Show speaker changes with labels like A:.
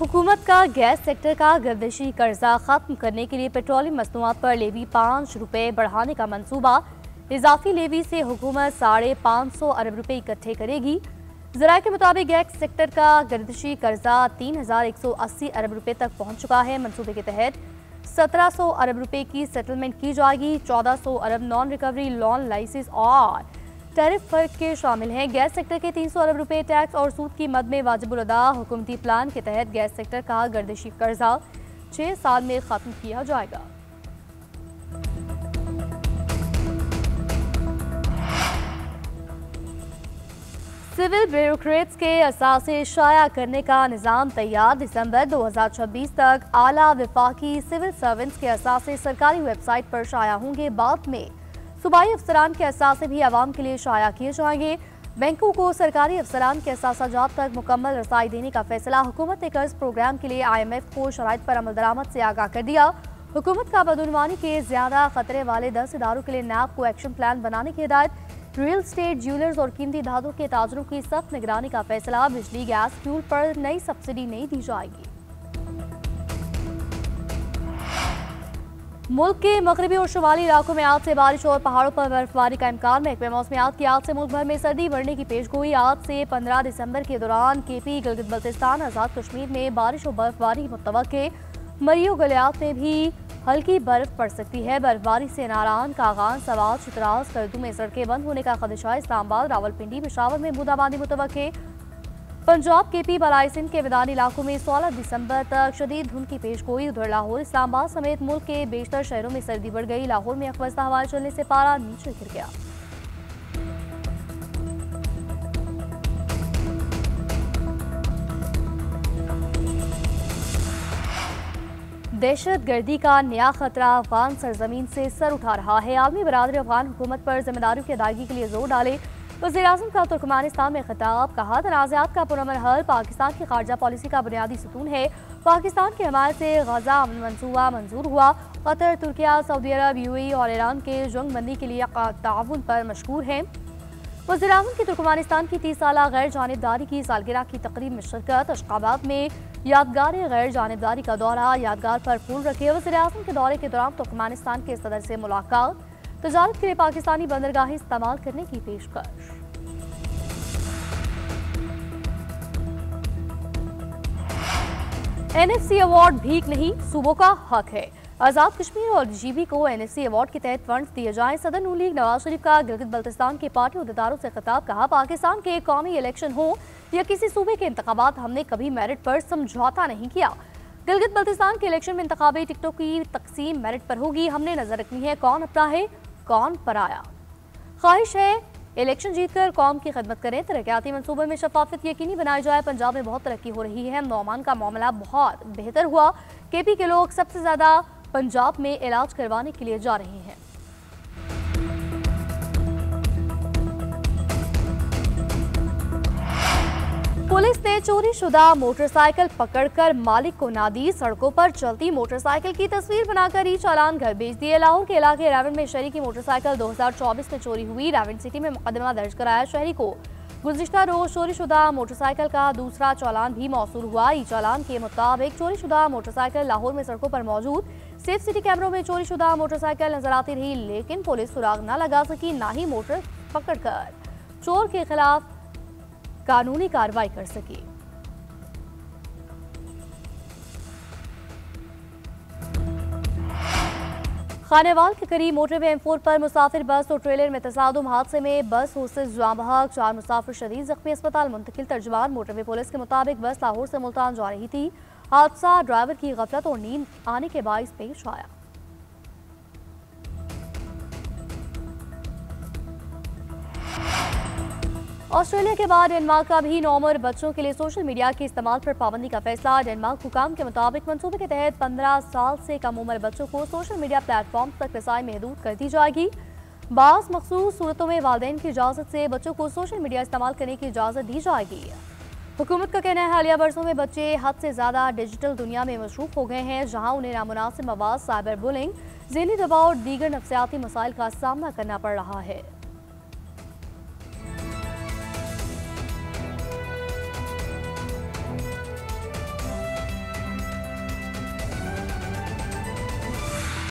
A: हुकूमत का gas sector का गर्दिशी कर्जा खत्म करने के लिए पेट्रोलियम मसनूआत पर लेवी 5 रुपए बढ़ाने का मंसूबा। इजाफी लेवी से हुकूमत 550 अरब रुपए इकट्ठे करेगी। जराये के मुताबिक गैस सेक्टर का गर्दिशी कर्जा 3180 अरब रुपए तक पहुंच चुका है। मंसूबे के तहत 1700 अरब रुपए की सेटलमेंट की जाएगी। 1400 अरब नॉन रिकवरी लोन लाइसेंस और टैरिफ फर्क के शामिल हैं। गैस सेक्टर के 300 अरब रुपए टैक्स और सूद की मद में वाजिबुल अदा। हुकूमती प्लान के तहत गैस सेक्टर का गर्दिशी कर्जा 6 साल में खत्म किया जाएगा। सिविल ब्यूरोक्रेट्स के असासे शाया करने का निज़ाम तैयार। दिसंबर 2026 तक आला विफाकी सिविल सर्वेंट्स के असासे सरकारी वेबसाइट पर शाया होंगे। बाद में सूबाई अफसरान के असासे भी आवाम के लिए शाया किए जाएंगे। बैंकों को सरकारी अफसरान के असासाजात तक मुकम्मल रसाई देने का फैसला। हुकूमत ने कर्ज प्रोग्राम के लिए IMF को शराइत पर अमल दरामद से आगाह कर दिया। हुकूमत का बदउनवानी के ज्यादा खतरे वाले 10 इदारों के लिए NAB को एक्शन प्लान बनाने की हिदायत। रियल स्टेट, ज्वेलर्स और कीमती धातुओं के ताजरों की सख्त निगरानी का फैसला। बिजली, गैस, फ्यूल पर नई सब्सिडी नहीं दी जाएगी। मुल्क के मगरबी और शुमाली इलाकों में आज से बारिश और पहाड़ों पर बर्फबारी का इम्कान। महकमे मौसमियात की आज से मुल्क भर में सर्दी बढ़ने की पेशगोई। आज से 15 दिसंबर के दौरान KP, गिलगित बल्तिस्तान, आजाद कश्मीर में बारिश और बर्फबारी मुतवक्के। मरियो गलियात में भी हल्की बर्फ पड़ सकती है। बर्फबारी से नारान, कागान, सवात, चित्राल, सरदू में सड़कें बंद होने का खदशा। इस्लामाबाद, रावलपिंडी, पेशावर में बूंदाबांदी मुतवक्के। पंजाब, KP, बलाई सिंध के मैदानी इलाकों में 16 दिसंबर तक शदीद धुंध की पेशगोई। उधर लाहौर, इस्लामाबाद समेत मुल्क के बेशतर शहरों में सर्दी बढ़ गई। लाहौर में अखवस्ता हवाएं चलने से पारा नीचे गिर गया। दहशत गर्दी का नया खतरा अफगान सरजमीन से सर उठा रहा है। आलमी बरादरी अफगान हुकूमत पर जिम्मेदारियों की अदायगी के लिए जोर डाले। वज़ीर-ए-आज़म का तुर्कमानिस्तान में खिताब। कहा, तनाज़ात का पुरअमन हल पाकिस्तान की खारजा पॉलिसी का बुनियादी सतून है। पाकिस्तान की हमायत से गजा अमन मंसूबा मंजूर हुआ। कतर, तुर्किया, सऊदी अरब, UAE और ईरान के जंग बंदी के लिए ताउन पर मशकूर हैं। वज़ीर-ए-आज़म की तुर्कमानिस्तान की 30 साला गैर जानिबदारी की सालगिरह की तकरीब में शिरकत। अशकाबाद में यादगार गैर जानिबदारी का दौरा। यादगार पर फूल रखे। वज़ीर-ए-आज़म के दौरे के दौरान तुर्कमानिस्तान के सदर से मुलाकात। तजारत के लिए पाकिस्तानी बंदरगाहें इस्तेमाल करने की पेशकश। NFC अवार्ड भीख नहीं, सूबों का हक है। आजाद कश्मीर और GB को NFC अवार्ड के तहत फंड्स दिए जाएं। सदर नून लीग नवाज शरीफ का गिलगित बल्तिस्तान के पार्टी अहदेदारों से खिताब। कहा, पाकिस्तान के कौमी इलेक्शन हो या किसी सूबे के इंतखाबात, हमने कभी मेरिट पर समझौता नहीं किया। गिलगित बल्तिस्तान के इलेक्शन में इंतखाबी टिकटों की तकसीम मेरिट पर होगी। हमने नजर रखनी है कौन अपना है कौन पराया। ख्वाहिश है इलेक्शन जीतकर कौम की खिदमत करें। तरक्याती मंसूबे में शफाफियत यकीनी बनाई जाए। पंजाब में बहुत तरक्की हो रही है। नौमान का मामला बहुत बेहतर हुआ। KP के लोग सबसे ज्यादा पंजाब में इलाज करवाने के लिए जा रहे हैं। पुलिस ने चोरी शुदा मोटरसाइकिल पकड़कर मालिक को ना दी। सड़कों पर चलती मोटरसाइकिल की तस्वीर बनाकर ई चालान घर भेज दिए। लाहौर के इलाके रावण में शहरी की मोटरसाइकिल 2024 में चोरी हुई। रावण सिटी में मुकदमा दर्ज कराया शहरी को। गुज़िश्ता रोज चोरी शुदा मोटरसाइकिल का दूसरा चालान भी मौसूल हुआ। ई चालान के मुताबिक चोरी शुदा मोटरसाइकिल लाहौर में सड़कों पर मौजूद सेफ सिटी कैमरों में चोरी शुदा मोटरसाइकिल नजर आती रही, लेकिन पुलिस सुराग न लगा सकी, ना ही मोटर पकड़कर चोर के खिलाफ कानूनी कार्रवाई कर सकी। खानेवाल के करीब मोटरवे M4 पर मुसाफिर बस और ट्रेलर में तसादुम। हादसे में बस होस्टेस जाँ बहक, 4 मुसाफिर शदीद जख्मी, अस्पताल मुंतकिल। तर्जुमान मोटरवे पुलिस के मुताबिक बस लाहौर से मुल्तान जा रही थी। हादसा ड्राइवर की गफलत और नींद आने के बाइस पेश आया। ऑस्ट्रेलिया के बाद डेनमार्क का भी नौमर बच्चों के लिए सोशल मीडिया के इस्तेमाल पर पाबंदी का फैसला। डेनमार्क हुकाम के मुताबिक मंसूबे के तहत 15 साल से कम उम्र बच्चों को सोशल मीडिया प्लेटफॉर्म तक रसाई महदूद कर दी जाएगी। बास मखसूस सूरतों में वालिदैन की इजाज़त से बच्चों को सोशल मीडिया इस्तेमाल करने की इजाज़त दी जाएगी। हुकूमत का कहना है हालिया बरसों में बच्चे हद से ज़्यादा डिजिटल दुनिया में मशरूफ हो गए हैं, जहाँ उन्हें नामुनासिब मवाद, साइबर बुलिंग, ज़हनी दबाव और दीगर नफ्सियाती मसाइल का सामना करना पड़ रहा है।